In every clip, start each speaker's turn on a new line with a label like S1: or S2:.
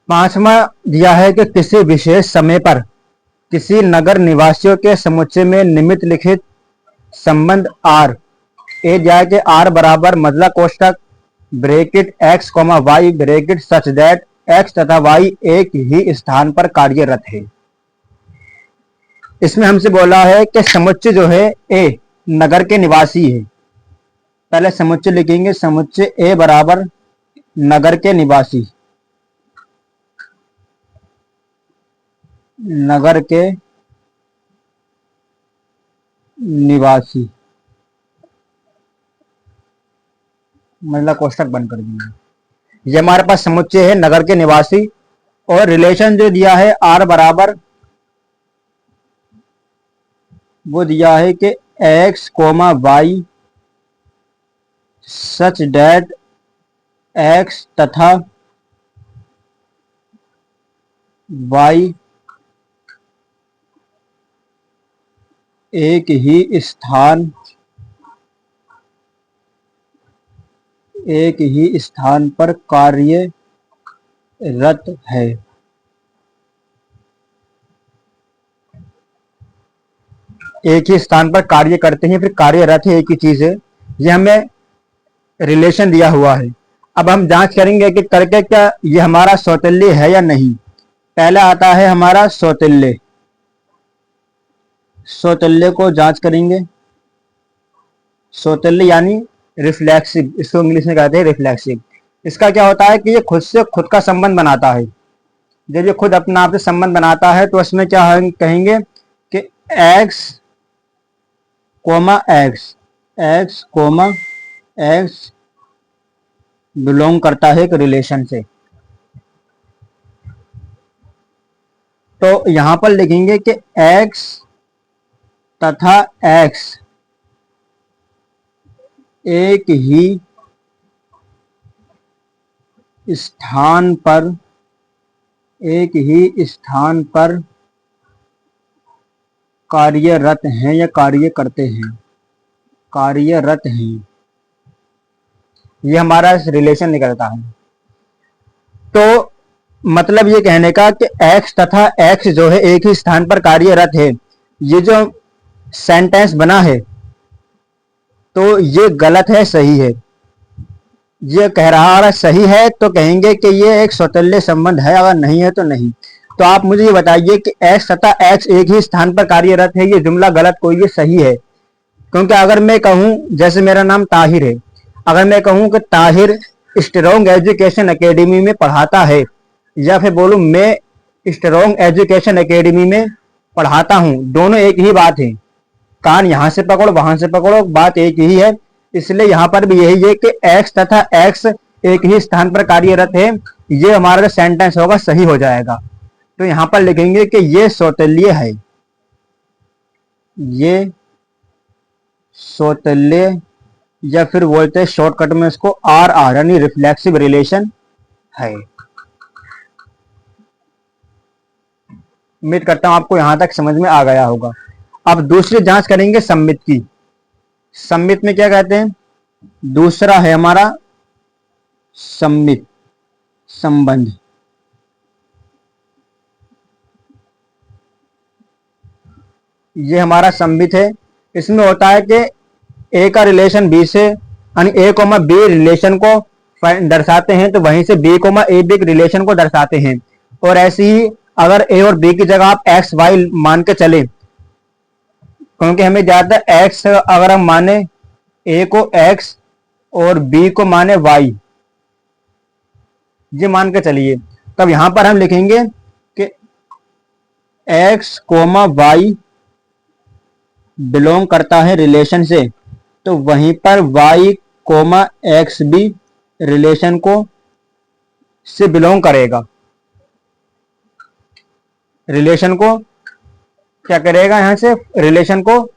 S1: पांचवा दिया है कि किसी विशेष समय पर किसी नगर निवासियों के समुच्चय में निम्नलिखित संबंध आर ए दिया है कि आर बराबर मध्य कोष्ठक bracket X comma Y bracket such that X तथा वाई एक ही स्थान पर कार्यरत है। इसमें हमसे बोला है कि समुच्चय जो है ए नगर के निवासी है। पहले समुच्चय लिखेंगे, समुच्चय ए बराबर नगर के निवासी, नगर के निवासी मतलब कोष्ठक बंद कर देंगे। ये हमारे पास समुच्चय है नगर के निवासी और रिलेशन जो दिया है आर बराबर वो दिया है कि एक्स कोमा वाई सच डेट एक्स तथा वाई एक ही स्थान पर कार्यरत है। एक ही स्थान पर कार्य करते हैं, फिर कार्यरत है, एक ही चीज है। ये हमें रिलेशन दिया हुआ है। अब हम जांच करेंगे कि करके क्या ये हमारा सौतल्य है या नहीं। पहला आता है हमारा सौतल्य, सौतल्य को जांच करेंगे। सौतल्य यानी रिफ्लेक्सिव, इसको इंग्लिश में कहते हैं रिफ्लेक्सिव। इसका क्या होता है कि ये खुद से खुद का संबंध बनाता है। जब ये खुद अपना आप से संबंध बनाता है तो इसमें क्या कहेंगे कि एक्स कोमा एक्स बिलोंग करता है एक रिलेशन से। तो यहां पर लिखेंगे कि एक्स तथा एक्स एक ही स्थान पर कार्यरत हैं या कार्य करते हैं, कार्यरत हैं। ये हमारा रिलेशन निकलता है। तो मतलब ये कहने का कि x तथा x जो है एक ही स्थान पर कार्यरत है। ये जो सेंटेंस बना है तो ये गलत है, सही है। ये कह रहा अगर सही है तो कहेंगे कि ये एक स्वतंत्र संबंध है, अगर नहीं है तो नहीं। तो आप मुझे ये बताइए कि x तथा x एक ही स्थान पर कार्यरत है, ये जुमला गलत कोई, ये सही है। क्योंकि अगर मैं कहूं जैसे मेरा नाम ताहिर है, अगर मैं कहूं कि ताहिर स्ट्रॉन्ग एजुकेशन एकेडमी में पढ़ाता है, या फिर बोलूं मैं स्ट्रॉन्ग एजुकेशन एकेडमी में पढ़ाता हूं, दोनों एक ही बात है। कान यहां से पकड़ो वहां से पकड़ो, बात एक ही है। इसलिए यहां पर भी यही है कि x तथा x एक ही स्थान पर कार्यरत है। ये हमारा जो सेंटेंस होगा सही हो जाएगा। तो यहां पर लिखेंगे कि ये सौतल्य है, ये सौतल्य, या फिर बोलते हैं शॉर्टकट में इसको आर आर यानी रिफ्लेक्सिव रिलेशन है। उम्मीद करता हूं आपको यहां तक समझ में आ गया होगा। अब दूसरी जांच करेंगे सम्मित की। सम्मित में क्या कहते हैं, दूसरा है हमारा सम्मित संबंध। ये हमारा सम्मित है। इसमें होता है कि ए का रिलेशन बी से, यानी ए कोमा बी रिलेशन को दर्शाते हैं, तो वहीं से B comma A B relation को दर्शाते हैं। और ऐसे ही अगर ए और बी की जगह आप एक्स वाई मान के चले, क्योंकि हमें ज्यादातर एक्स अगर हम माने ए को एक्स और बी को माने वाई, ये मान के चलिए, तब यहां पर हम लिखेंगे कि एक्स कोमा वाई बिलोंग करता है रिलेशन से, तो वहीं पर y कोमा एक्स भी रिलेशन को से बिलोंग करेगा, रिलेशन को क्या करेगा, यहां से रिलेशन को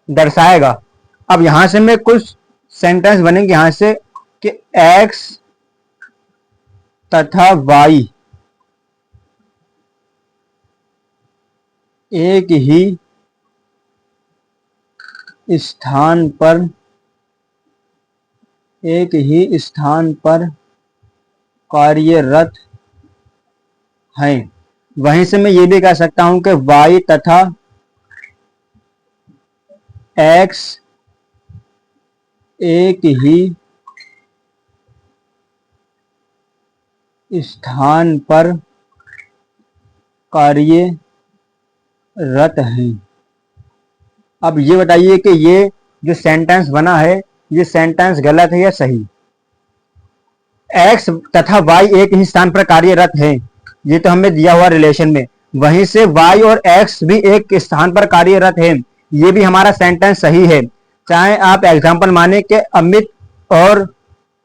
S1: दर्शाएगा। अब यहां से मैं कुछ सेंटेंस बनेंगे यहां से कि x तथा y एक ही स्थान पर कार्यरत है। वहीं से मैं ये भी कह सकता हूं कि y तथा x एक ही स्थान पर कार्यरत हैं। अब ये बताइए कि ये जो सेंटेंस बना है ये सेंटेंस गलत है या सही? x तथा y एक ही स्थान पर कार्यरत है, ये तो हमें दिया हुआ रिलेशन में। वहीं से y और x भी एक स्थान पर कार्यरत है, ये भी हमारा सेंटेंस सही है। चाहे आप एग्जांपल माने कि अमित और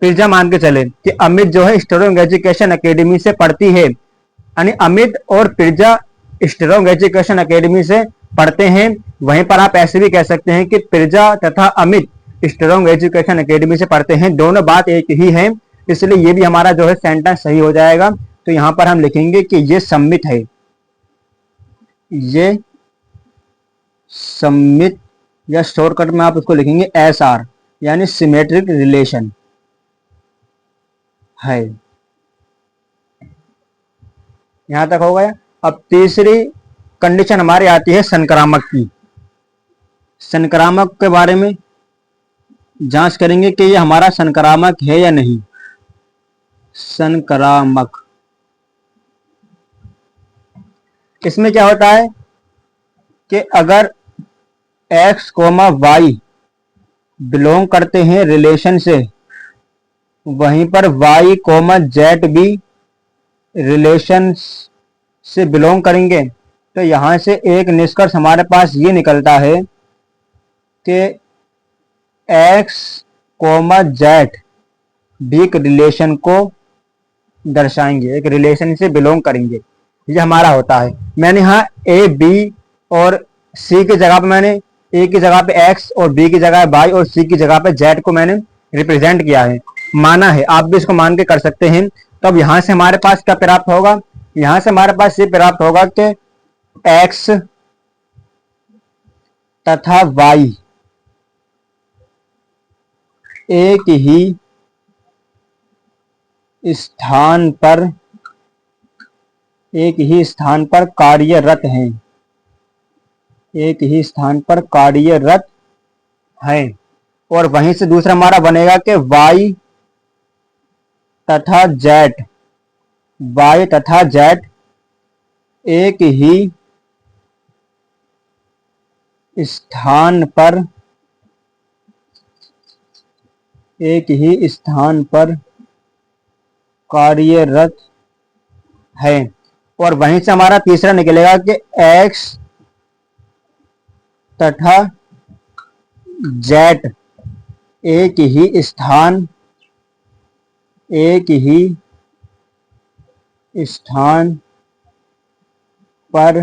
S1: पिरजा मान के चले कि अमित जो है स्ट्रॉन्ग एजुकेशन एकेडमी से पढ़ती है, यानी अमित और पिरजा स्ट्रॉन्ग एजुकेशन एकेडमी से पढ़ते हैं। वहीं पर आप ऐसे भी कह सकते हैं कि पिरजा तथा अमित स्ट्रॉन्ग एजुकेशन एकेडमी से पढ़ते हैं, दोनों बात एक ही है, इसलिए ये भी हमारा जो है सेंटेंस सही हो जाएगा। तो यहां पर हम लिखेंगे कि ये सम्मित है, ये सम्मित, या शॉर्टकट में आप उसको लिखेंगे SR, यानी सिमेट्रिक रिलेशन है। यहां तक हो गया। अब तीसरी कंडीशन हमारी आती है संक्रामक की। संक्रामक के बारे में जांच करेंगे कि ये हमारा संक्रामक है या नहीं। संक्रामक, इसमें क्या होता है कि अगर x, y बिलोंग करते हैं रिलेशन से, वहीं पर y, z भी रिलेशन से बिलोंग करेंगे, तो यहां से एक निष्कर्ष हमारे पास ये निकलता है कि x, z भी एक रिलेशन को दर्शाएंगे, एक रिलेशन से बिलोंग करेंगे। ये हमारा होता है। मैंने यहाँ a, b और c की जगह पे मैंने a की जगह पे x और b की जगह y और c की जगह पे z को मैंने रिप्रेजेंट किया है, माना है। आप भी इसको मान के कर सकते हैं। तो अब यहां से हमारे पास क्या प्राप्त होगा? यहां से हमारे पास ये प्राप्त होगा कि x तथा y एक ही स्थान पर कार्यरत हैं, एक ही स्थान पर कार्यरत हैं। और वहीं से दूसरा हमारा बनेगा कि y तथा z एक ही स्थान पर कार्यरत है। और वहीं से हमारा तीसरा निकलेगा कि x तथा z एक ही स्थान पर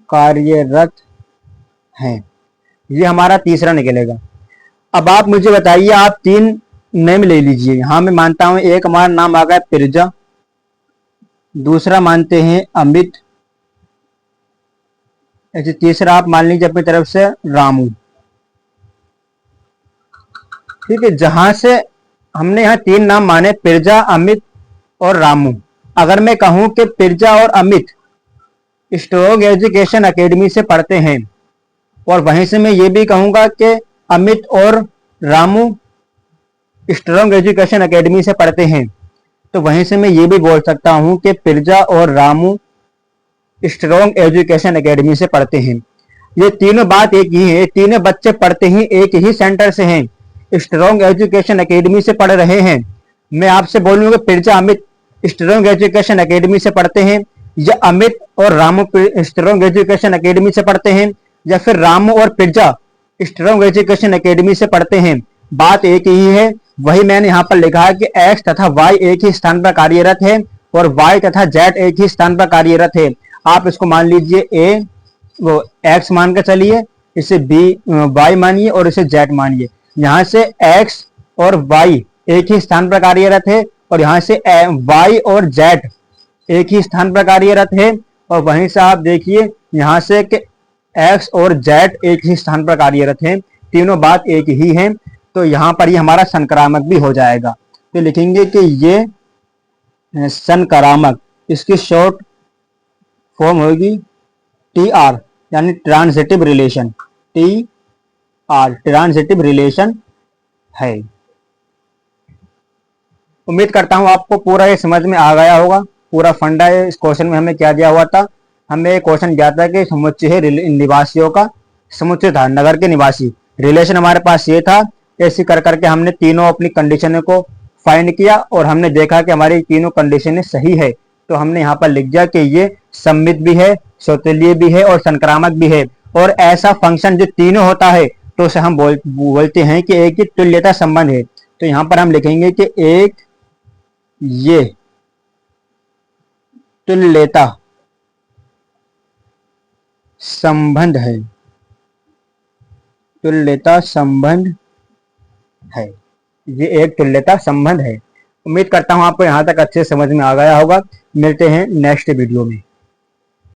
S1: कार्यरत हैं। ये हमारा तीसरा निकलेगा। अब आप मुझे बताइए, आप तीन नेम ले लीजिए। यहां मैं मानता हूं एक हमारा नाम आ गया पिरजा, दूसरा मानते हैं अमित, ऐसे तीसरा आप मान लीजिए अपनी तरफ से रामू। ठीक है, जहां से हमने यहाँ तीन नाम माने पिरजा, अमित और रामू। अगर मैं कहूं कि पिरजा और अमित स्ट्रॉन्ग एजुकेशन एकेडमी से पढ़ते हैं, और वहीं से मैं ये भी कहूंगा कि अमित और रामू स्ट्रॉन्ग एजुकेशन एकेडमी से पढ़ते हैं, तो वहीं से मैं ये भी बोल सकता हूं कि पिरजा और रामू स्ट्रॉन्ग एजुकेशन एकेडमी से पढ़ते हैं। ये तीनों बात एक ही है, तीनों बच्चे पढ़ते ही एक ही सेंटर से हैं, स्ट्रॉन्ग एजुकेशन एकेडमी से पढ़ रहे हैं। मैं आपसे बोलूंगा पिरजा, अमित स्ट्रॉन्ग एजुकेशन एकेडमी से पढ़ते हैं, या अमित और रामू स्ट्रॉन्ग एजुकेशन एकेडमी से पढ़ते हैं, या फिर रामू और पिरजा स्ट्रॉन्ग एजुकेशन एकेडमी से पढ़ते हैं, बात एक ही है। वही मैंने यहाँ पर लिखा है कि x तथा y एक ही स्थान पर कार्यरत है और y तथा z एक ही स्थान पर कार्यरत है। आप इसको मान लीजिए a, वो x मान के चलिए, इसे b y मानिए और इसे z मानिए। यहाँ से x और y एक ही स्थान पर कार्यरत है, और यहाँ से y और z एक ही स्थान पर कार्यरत है, और वहीं से आप देखिए यहाँ से कि x और z एक ही स्थान पर कार्यरत हैं, तीनों बात एक ही है। तो यहाँ पर ये हमारा संक्रामक भी हो जाएगा। तो लिखेंगे कि ये संक्रामक, इसकी शॉर्ट फॉर्म होगी TR, यानी transitive relation. TR transitive relation है। उम्मीद करता हूं आपको पूरा ये समझ में आ गया होगा। पूरा फंडा है। इस क्वेश्चन में हमें क्या दिया हुआ था, हमें क्वेश्चन दिया था कि समुच्चय है निवासियों का, समुच्चय था नगर के निवासी। रिलेशन हमारे पास ये था। ऐसे कर करके हमने तीनों अपनी कंडीशनों को फाइंड किया और हमने देखा कि हमारी तीनों कंडीशनें सही है। तो हमने यहाँ पर लिख दिया कि ये सममित भी है, सौतेलीय भी है और संक्रामक भी है। और ऐसा फंक्शन जो तीनों होता है तो उसे हम बोलते हैं कि एक ही तुल्यता संबंध है। तो यहाँ पर हम लिखेंगे कि एक ये तुल्यता संबंध है, तुल्यता संबंध है, ये एक तुल्यता संबंध है। उम्मीद करता हूं आपको यहां तक अच्छे समझ में आ गया होगा। मिलते हैं नेक्स्ट वीडियो में।